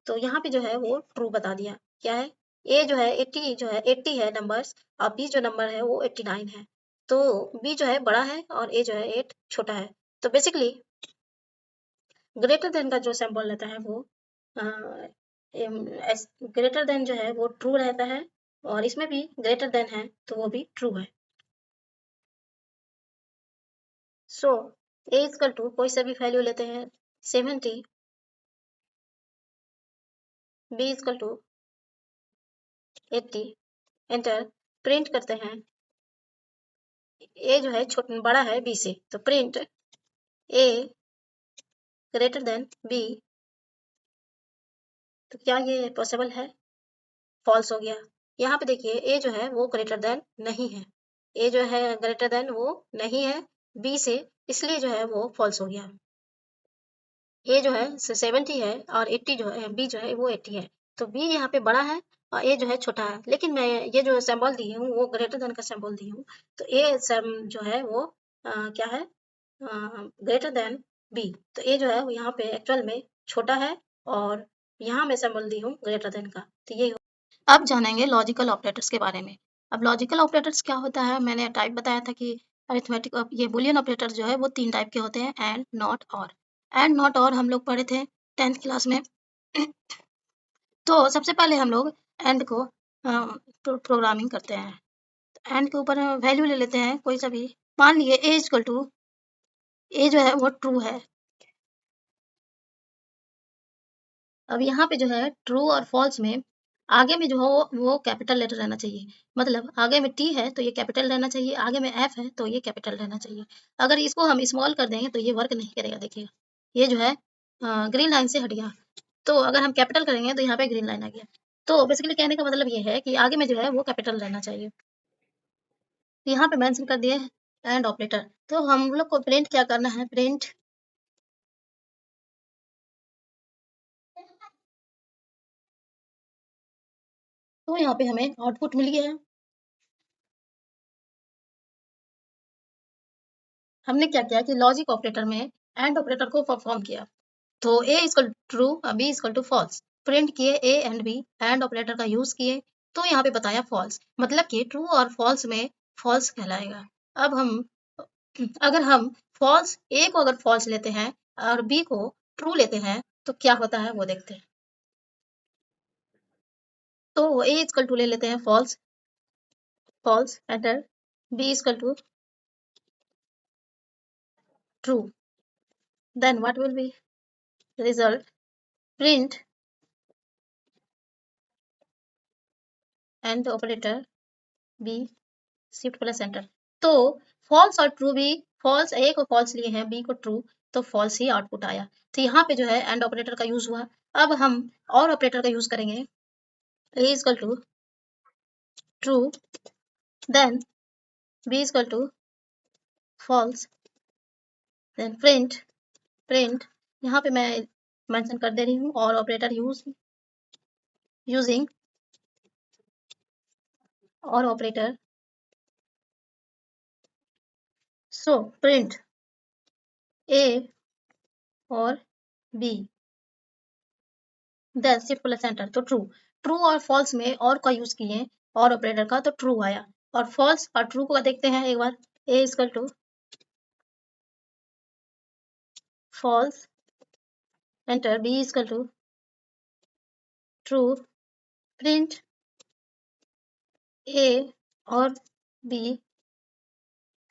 तो यहाँ पे जो है वो ट्रू बता दिया। क्या है, ए जो है 80 जो है 80 है नंबर्स, और बी जो नंबर है वो 89 है। तो बी जो है बड़ा है और ए जो है 8 छोटा है। तो बेसिकली ग्रेटर देन का जो सिंबल रहता है वो ग्रेटर देन जो है वो ट्रू रहता है, और इसमें भी ग्रेटर देन है तो वो भी ट्रू है। सो ए इक्वल टू कोई सा भी वैल्यू लेते हैं 70, b equal to 80, enter, print करते हैं। ए जो है छोटा बड़ा है बी से, तो प्रिंट ए ग्रेटर देन बी। तो क्या ये पॉसिबल है, फॉल्स हो गया। यहाँ पे देखिए ए जो है वो ग्रेटर देन नहीं है, ए जो है ग्रेटर देन वो नहीं है बी से, इसलिए जो है वो फॉल्स हो गया। ए जो है 70 है और 80 जो है बी जो है वो 80 है, तो बी यहाँ पे बड़ा है और ए जो है छोटा है। लेकिन मैं ये जो सिंबल दी हूँ वो ग्रेटर देन का सिंबल दी हूँ, तो ए जो है वो क्या है, ग्रेटर देन बी। तो ए जो है वो यहाँ पे एक्चुअल में छोटा है और यहाँ मैं सिंबल दी हूँ ग्रेटर देन का, तो ये अब जानेंगे लॉजिकल ऑपरेटर्स के बारे में। अब लॉजिकल ऑपरेटर्स क्या होता है, मैंने टाइप बताया था कि अरिथमेटिक ये बूलियन ऑपरेटर जो है वो 3 टाइप के होते हैं, एंड, नॉट, और। एंड, नॉट, और हम लोग पढ़े थे 10th क्लास में। तो सबसे पहले हम लोग एंड को प्रोग्रामिंग करते हैं। एंड के ऊपर वैल्यू ले लेते हैं कोई सा भी, मान लिए ए इक्वल टू, ए जो है वो ट्रू है। अब यहाँ पे जो है ट्रू और फॉल्स में आगे में जो हो वो कैपिटल लेटर रहना चाहिए। मतलब आगे में टी है तो ये कैपिटल रहना चाहिए, आगे में एफ है तो ये कैपिटल रहना चाहिए। अगर इसको हम स्मॉल कर देंगे तो ये वर्क नहीं करेगा। देखिएगा ये जो है ग्रीन लाइन से हट गया, तो अगर हम कैपिटल करेंगे तो यहाँ पे ग्रीन लाइन आ गया। तो बेसिकली कहने का मतलब ये है कि आगे में जो है वो कैपिटल रहना चाहिए। यहाँ पे मेंशन कर दिए एंड ऑपरेटर। तो हम लोग को प्रिंट क्या करना है, प्रिंट तो यहाँ पे हमें आउटपुट मिल गया है। हमने क्या किया कि लॉजिक ऑपरेटर में एंड ऑपरेटर को परफॉर्म किया। तो A equal true, B equal to false, print किए A and B, and operator का यूज किए, तो यहाँ पे बताया फॉल्स, मतलब कि ट्रू और फॉल्स में फॉल्स कहलाएगा। अब हम अगर हम फॉल्स, ए को अगर फॉल्स लेते हैं और बी को ट्रू लेते हैं तो क्या होता है वो देखते हैं। तो ए इक्वल टू ले लेते हैं false, false enter, B equal to true, then what will be result, print and operator b shift plus enter. तो फॉल्स और ट्रू भी, फॉल्स ए को फॉल्स लिए हैं, बी को ट्रू, तो फॉल्स ही आउटपुट आया। तो यहाँ पे जो है एंड ऑपरेटर का यूज हुआ। अब हम और ऑपरेटर का यूज करेंगे, A equal to true, then B equal to false, then print यहाँ पे मैं मेंशन कर दे रही हूँ और ऑपरेटर यूजिंग और ऑपरेटर, सो प्रिंट ए और B, then shift plus enter, तो ट्रू। ट्रू और फॉल्स में और का यूज किए और ऑपरेटर का, तो ट्रू आया। और फॉल्स और ट्रू को देखते हैं एक बार, A equal to false enter, B equal to true, print A और B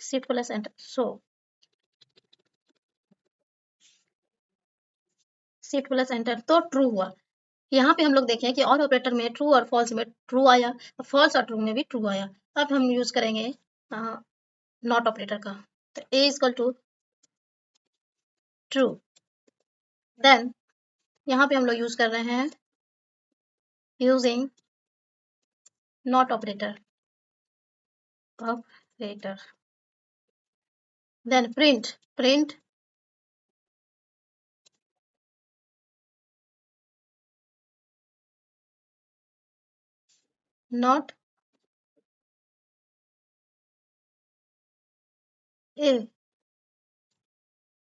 shift plus enter, so shift plus enter, तो ट्रू हुआ। यहाँ पे हम लोग देखें कि और ऑपरेटर में ट्रू और फॉल्स में ट्रू आया, फॉल्स और ट्रू में भी ट्रू आया। अब हम यूज करेंगे नॉट ऑपरेटर का, तो A equal to true, then यहाँ पे हम लोग यूज कर रहे हैं using not operator, then print not a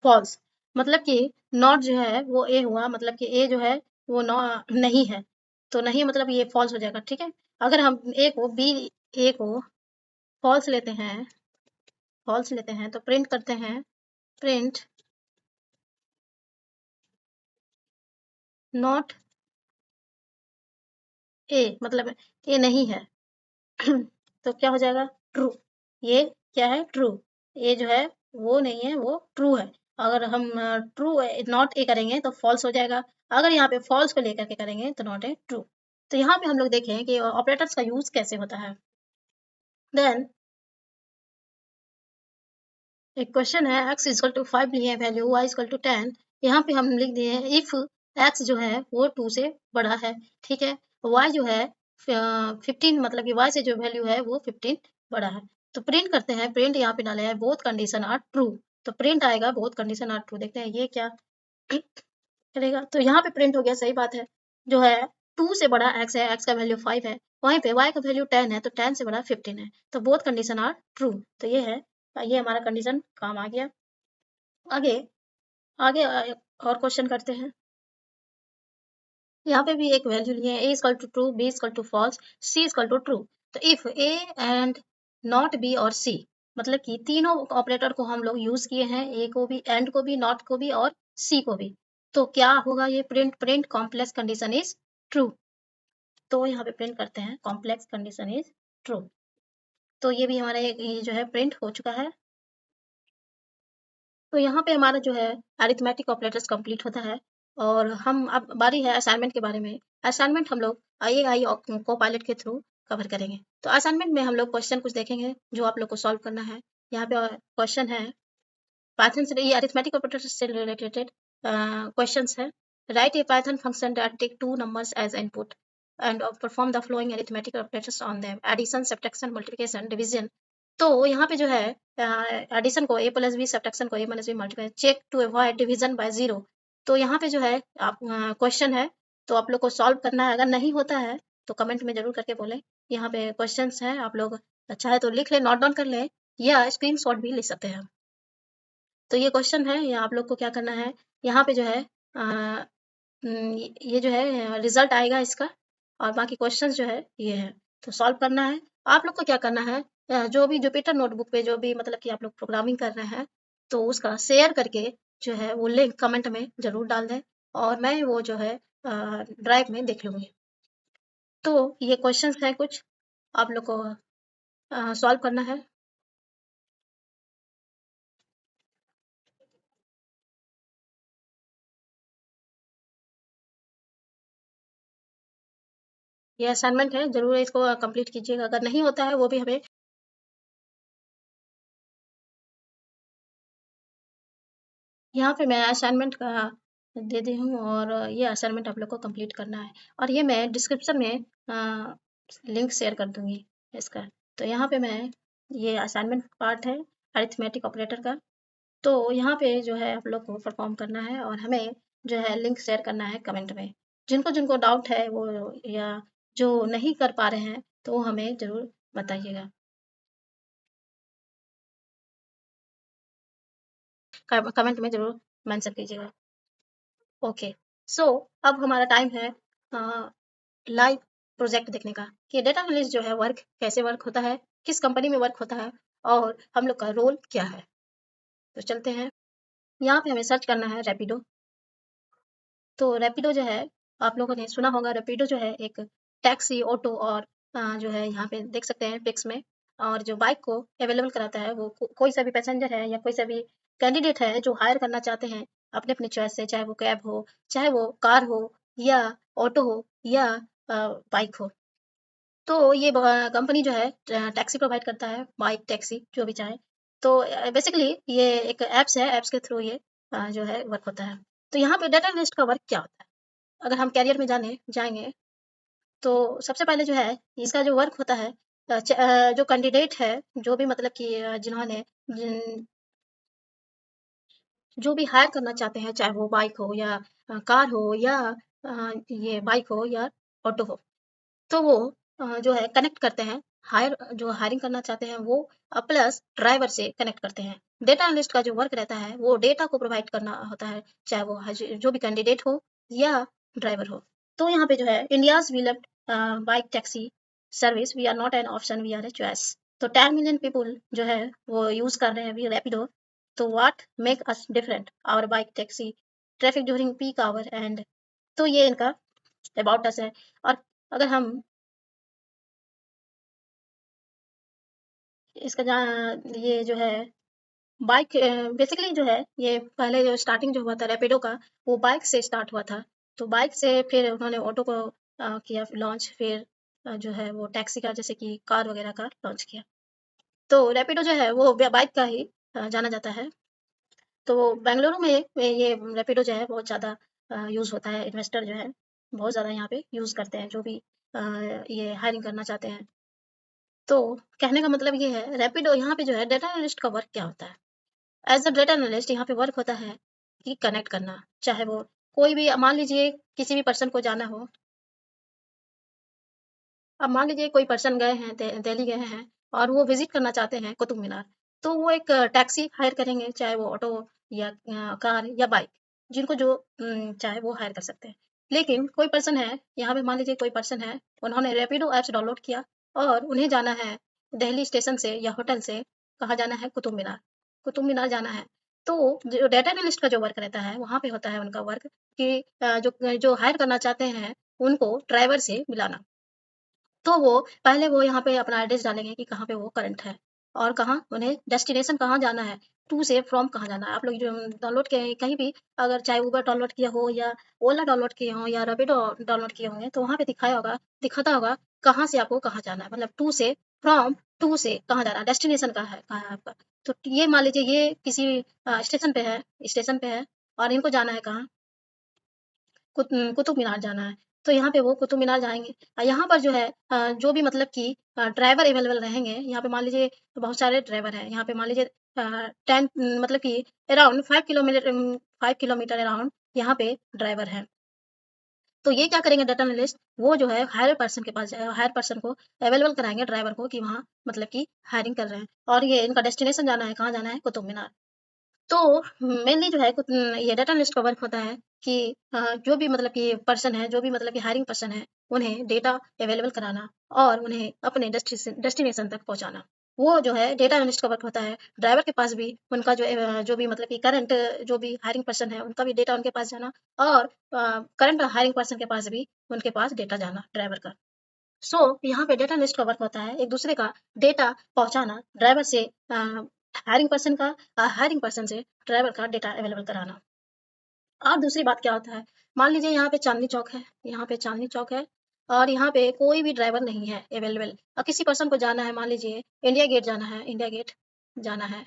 false, मतलब कि नॉट जो है वो ए हुआ, मतलब कि ए जो है वो नहीं है, तो नहीं मतलब ये फॉल्स हो जाएगा। ठीक है, अगर हम ए को फॉल्स लेते हैं, तो प्रिंट करते हैं, प्रिंट नॉट ए, मतलब ए नहीं है तो क्या हो जाएगा, ट्रू। ये क्या है, ट्रू। ये जो है वो नहीं है, वो ट्रू है। अगर हम ट्रू नॉट ए करेंगे तो फॉल्स हो जाएगा। अगर यहाँ पे फॉल्स को लेकर के करेंगे तो नॉट ए ट्रू। तो यहाँ पे हम लोग देखें कि ऑपरेटर्स का यूज कैसे होता है। देन एक क्वेश्चन है, x इक्वल टू 5 लिए वैल्यू, y इक्वल टू 10। यहाँ पे हम लिख दिए इफ x जो है वो 2 से बड़ा है, ठीक है, y जो है 15, मतलब कि y से जो वैल्यू है वो 15 बड़ा है। तो प्रिंट करते हैं, प्रिंट यहाँ पे डाले हैं बोथ कंडीशन आर ट्रू, तो प्रिंट आएगा बोथ कंडीशन आर ट्रू। देखते हैं ये क्या करेगा। तो यहाँ पे प्रिंट हो गया, सही बात है। जो है 2 से बड़ा x है, x का वैल्यू 5 है, वहीं पे y का वैल्यू 10 है, तो 10 से बड़ा 15 है, तो बोथ कंडीशन आर ट्रू। तो ये है, ये हमारा कंडीशन काम आ गया। आगे आगे और क्वेश्चन करते हैं। यहाँ पे भी एक वैल्यू लिए a equal to true, b equal to false, c equal to true. तो if a and not b or c, मतलब कि तीनों ऑपरेटर को हम लोग यूज किए हैं, a को भी, एंड को भी, नॉट को भी और c को भी, तो क्या होगा ये print print complex condition is true. तो यहाँ पे प्रिंट करते हैं कॉम्प्लेक्स कंडीशन इज ट्रू। तो ये भी हमारा ये जो है प्रिंट हो चुका है। तो यहाँ पे हमारा जो है अरिथमेटिक ऑपरेटर्स कंप्लीट होता है। और हम अब बारी है असाइनमेंट के बारे में। असाइनमेंट हम लोग आई को पायलट के थ्रू कवर करेंगे। तो असाइनमेंट में हम लोग क्वेश्चन कुछ देखेंगे जो आप लोग को सॉल्व करना है। यहाँ पे क्वेश्चन है पाइथन से, ये अरिथमेटिक ऑपरेटर्स से रिलेटेड क्वेश्चंस है। Write a Python function that take two numbers as input and perform the following arithmetic operators on them, addition, subtraction, multiplication, division. तो यहाँ पे जो है एडिशन को a प्लस बी, सब्ट्रैक्शन को a minus b multiply, check to avoid division by zero. तो यहाँ पे जो है आप क्वेश्चन है, तो आप लोग को सॉल्व करना है। अगर नहीं होता है तो कमेंट में जरूर करके बोलें। यहाँ पे क्वेश्चंस हैं, आप लोग अच्छा है तो लिख लें, नोट डाउन कर लें, या स्क्रीनशॉट भी ले सकते हैं। तो ये क्वेश्चन है, ये आप लोग को क्या करना है, यहाँ पे जो है ये जो है रिजल्ट आएगा इसका, और बाकी क्वेश्चंस जो है ये है, तो सॉल्व करना है। आप लोग को क्या करना है, जो भी जुपिटर नोटबुक पे जो भी मतलब कि आप लोग प्रोग्रामिंग कर रहे हैं, तो उसका शेयर करके जो है वो लिंक कमेंट में जरूर डाल दें, और मैं वो जो है ड्राइव में देख लूँगी। तो ये क्वेश्चंस है कुछ, आप लोग को सॉल्व करना है। ये असाइनमेंट है, जरूर इसको कंप्लीट कीजिएगा। अगर नहीं होता है वो भी हमें, यहाँ पे मैं असाइनमेंट का दे दी हूँ, और ये असाइनमेंट आप लोग को कंप्लीट करना है, और ये मैं डिस्क्रिप्शन में लिंक शेयर कर दूंगी इसका। तो यहाँ पे मैं, ये असाइनमेंट पार्ट है अरिथमेटिक ऑपरेटर का। तो यहाँ पे जो है आप लोग को परफॉर्म करना है, और हमें जो है लिंक शेयर करना है कमेंट में। जिनको जिनको डाउट है वो, या जो नहीं कर पा रहे हैं, तो वो हमें जरूर बताइएगा, कमेंट में जरूर मेंशन कीजिएगा। ओके, सो अब हमारा टाइम है लाइव प्रोजेक्ट देखने का, कि डेटा एनालिस्ट जो है वर्क कैसे वर्क होता है, किस कंपनी में वर्क होता है, और हम लोग का रोल क्या है। तो चलते हैं, यहाँ पे हमें सर्च करना है रैपिडो। तो रैपिडो जो है, आप लोगों ने सुना होगा, रैपिडो जो है एक टैक्सी, ऑटो, और जो है यहाँ पे देख सकते हैं पिक्स में, और जो बाइक को अवेलेबल कराता है, वो कोई सा भी पैसेंजर है या कोई सा भी कैंडिडेट है जो हायर करना चाहते हैं अपने अपने चॉइस से, चाहे वो कैब हो, चाहे वो कार हो, या ऑटो हो, या बाइक हो। तो ये कंपनी जो है टैक्सी प्रोवाइड करता है, बाइक, टैक्सी, जो भी चाहे। तो बेसिकली ये एक ऐप्स है, ऐप्स के थ्रू ये जो है वर्क होता है। तो यहाँ पे डाटा एनालिस्ट का वर्क क्या होता है, अगर हम कैरियर में जाने जाएंगे, तो सबसे पहले जो है इसका जो वर्क होता है, जो कैंडिडेट है, जो भी मतलब कि जिन्होंने जो भी हायर करना चाहते हैं, चाहे वो बाइक हो, या कार हो, या ये बाइक हो, या ऑटो हो, तो वो जो है कनेक्ट करते हैं, जो हायरिंग करना चाहते हैं वो प्लस ड्राइवर से कनेक्ट करते हैं। डेटा एनालिस्ट का जो वर्क रहता है वो डेटा को प्रोवाइड करना होता है, चाहे वो जो भी कैंडिडेट हो या ड्राइवर हो। तो यहाँ पे जो है India's we left bike taxi service, we are not an option, we are a choice. तो 10 मिलियन पीपल जो है वो यूज कर रहे हैं अभी रैपिडो। तो what make us different, our bike taxi, traffic during peak hour and. तो ये इनका अबाउट अस है। और अगर हम इसका ये जो है बाइक, बेसिकली जो है ये पहले जो स्टार्टिंग जो हुआ था रैपिडो का, वो बाइक से स्टार्ट हुआ था। तो बाइक से फिर उन्होंने ऑटो को किया लॉन्च, फिर जो है वो टैक्सी का, जैसे कि कार वगैरह का लॉन्च किया। तो रैपिडो जो है वो बाइक का ही जाना जाता है। तो बेंगलुरु में ये रैपिडो जो है बहुत ज़्यादा यूज़ होता है, इन्वेस्टर जो है बहुत ज़्यादा यहाँ पे यूज़ करते हैं, जो भी ये हायरिंग करना चाहते हैं। तो कहने का मतलब ये है, रैपिडो यहाँ पे जो है डेटा एनालिस्ट का वर्क क्या होता है। एज अ डेटा एनालिस्ट यहाँ पे वर्क होता है कि कनेक्ट करना, चाहे वो कोई भी, मान लीजिए किसी भी पर्सन को जाना हो। अब मान लीजिए कोई पर्सन गए हैं, दिल्ली गए हैं, और वो विजिट करना चाहते हैं कुतुब मीनार, तो वो एक टैक्सी हायर करेंगे, चाहे वो ऑटो, या कार, या बाइक, जिनको जो चाहे वो हायर कर सकते हैं। लेकिन कोई पर्सन है, यहाँ पे मान लीजिए कोई पर्सन है, उन्होंने रैपिडो ऐप्स डाउनलोड किया और उन्हें जाना है दिल्ली स्टेशन से या होटल से, कहाँ जाना है? कुतुब मीनार। कुतुब मीनार जाना है। तो जो डाटा एनालिस्ट का जो वर्क रहता है, वहाँ पे होता है उनका वर्क कि जो जो हायर करना चाहते हैं, उनको ड्राइवर से मिलाना। तो पहले वो यहाँ पे अपना एड्रेस डालेंगे कि कहाँ पे वो करंट है और कहाँ उन्हें डेस्टिनेशन कहाँ जाना है, टू से फ्रॉम कहाँ जाना है। आप लोग जो डाउनलोड किए कहीं भी, अगर चाहे उबर डाउनलोड किया हो या ओला डाउनलोड किए हों या रैपिडो डाउनलोड किए होंगे, तो वहाँ पे दिखाता होगा कहाँ से आपको कहाँ जाना है, मतलब टू से, फ्रॉम टू से कहाँ जाना है, डेस्टिनेशन कहाँ है आपका। तो ये मान लीजिए ये किसी स्टेशन पे है और इनको जाना है कहाँ, कुतुब मीनार जाना है। तो यहाँ पे वो कुतुब मीनार जाएँगे। यहाँ पर जो है जो भी मतलब कि ड्राइवर अवेलेबल रहेंगे, यहाँ पे मान लीजिए बहुत सारे ड्राइवर हैं। यहाँ पे मान लीजिए 10 मतलब कि अराउंड 5 किलोमीटर अराउंड यहाँ पे ड्राइवर हैं। तो ये क्या करेंगे डाटा एनालिस्ट, वो जो है हायर पर्सन को अवेलेबल कराएँगे ड्राइवर को कि वहाँ मतलब कि हायरिंग कर रहे हैं और ये इनका डेस्टिनेशन जाना है, कहाँ जाना है? कुतुब मीनार। तो मेनली जो है ये डाटा एनालिस्ट का वर्क होता है कि जो भी मतलब कि पर्सन है, जो भी मतलब कि हायरिंग पर्सन है, उन्हें डेटा अवेलेबल कराना और उन्हें अपने डेस्टिनेशन तक पहुँचाना। वो जो है डाटा एनालिस्ट का वर्क होता है। ड्राइवर के पास भी उनका जो भी मतलब कि करंट जो भी हायरिंग पर्सन है, उनका भी डेटा उनके पास जाना और करंट हायरिंग पर्सन के पास भी उनके पास डेटा जाना ड्राइवर का। सो यहाँ पे डाटा एनालिस्ट का वर्क होता है एक-दूसरे का डेटा पहुँचाना, ड्राइवर से हायरिंग पर्सन से ड्राइवर का डेटा अवेलेबल कराना। और दूसरी बात क्या होता है, मान लीजिए यहाँ पे चांदनी चौक है और यहाँ पे कोई भी ड्राइवर नहीं है अवेलेबल और किसी पर्सन को जाना है, मान लीजिए इंडिया गेट जाना है।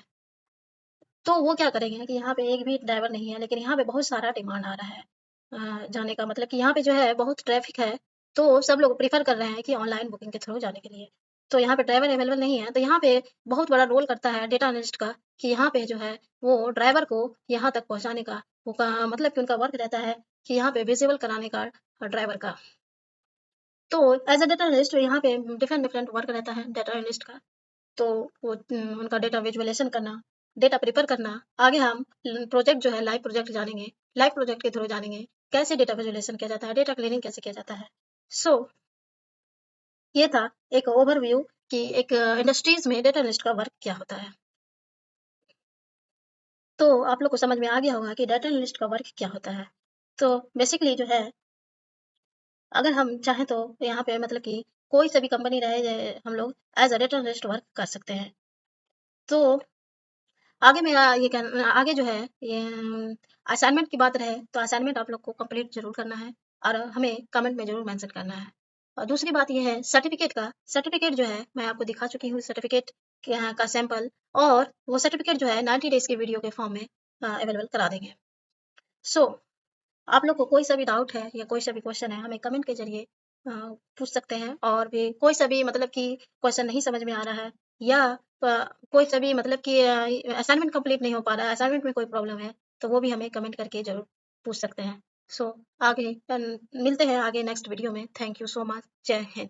तो वो क्या करेंगे कि यहाँ पे एक भी ड्राइवर नहीं है, लेकिन यहाँ पे बहुत सारा डिमांड आ रहा है जाने का, मतलब कि यहाँ पे जो है बहुत ट्रैफ़िक है, तो सब लोग प्रेफ़र कर रहे हैं कि ऑनलाइन बुकिंग के थ्रू जाने के लिए। तो यहाँ पे ड्राइवर अवेलेबल नहीं है, तो यहाँ पे बहुत बड़ा रोल करता है डेटा एनालिस्ट का कि यहाँ पे जो है वो ड्राइवर को यहाँ तक पहुँचाने का, वो का मतलब कि उनका वर्क रहता है कि यहाँ पे विज़िबल कराने का ड्राइवर का। तो एज़ अ डेटा एनालिस्ट यहाँ पे डिफरेंट वर्क रहता है डेटा एनालिस्ट का। तो उनका डेटा विजुअलाइज़ेशन करना, डेटा प्रिपेयर करना, आगे हम प्रोजेक्ट जो है लाइव प्रोजेक्ट जानेंगे, लाइव प्रोजेक्ट के थ्रू जानेंगे, कैसे डेटा विजुअलाइज़ेशन किया जाता है, डेटा क्लीनिंग कैसे किया जाता है। सो ये था एक ओवरव्यू कि एक इंडस्ट्रीज़ में डेटा एनालिस्ट का वर्क क्या होता है। तो आप लोग को समझ में आ गया होगा कि डेटा एनालिस्ट का वर्क क्या होता है। तो बेसिकली जो है, अगर हम चाहें तो यहाँ पे मतलब कि कोई सा भी कंपनी रहे, हम लोग as a data analyst work कर सकते हैं। तो आगे मेरा ये आगे जो है ये असाइनमेंट की बात रहे तो असाइनमेंट आप लोग को कंप्लीट ज़रूर करना है और हमें कमेंट में ज़रूर मेंशन करना है। और दूसरी बात ये है सर्टिफ़िकेट जो है मैं आपको दिखा चुकी हूँ सर्टिफ़िकेट का सैंपल, और वो सर्टिफ़िकेट जो है 90 डेज़ के वीडियो के फॉर्म में अवेलेबल करा देंगे। सो आप लोग को कोई सा भी डाउट है या कोई सा भी क्वेश्चन है, हमें कमेंट के ज़रिए पूछ सकते हैं, और भी कोई सा भी मतलब कि क्वेश्चन नहीं समझ में आ रहा है या कोई सा भी मतलब कि असाइनमेंट कंप्लीट नहीं हो पा रहा है, असाइनमेंट में कोई प्रॉब्लम है, तो वो भी हमें कमेंट करके ज़रूर पूछ सकते हैं। सो आगे मिलते हैं आगे नेक्स्ट वीडियो में। Thank you so much. जय हिंद।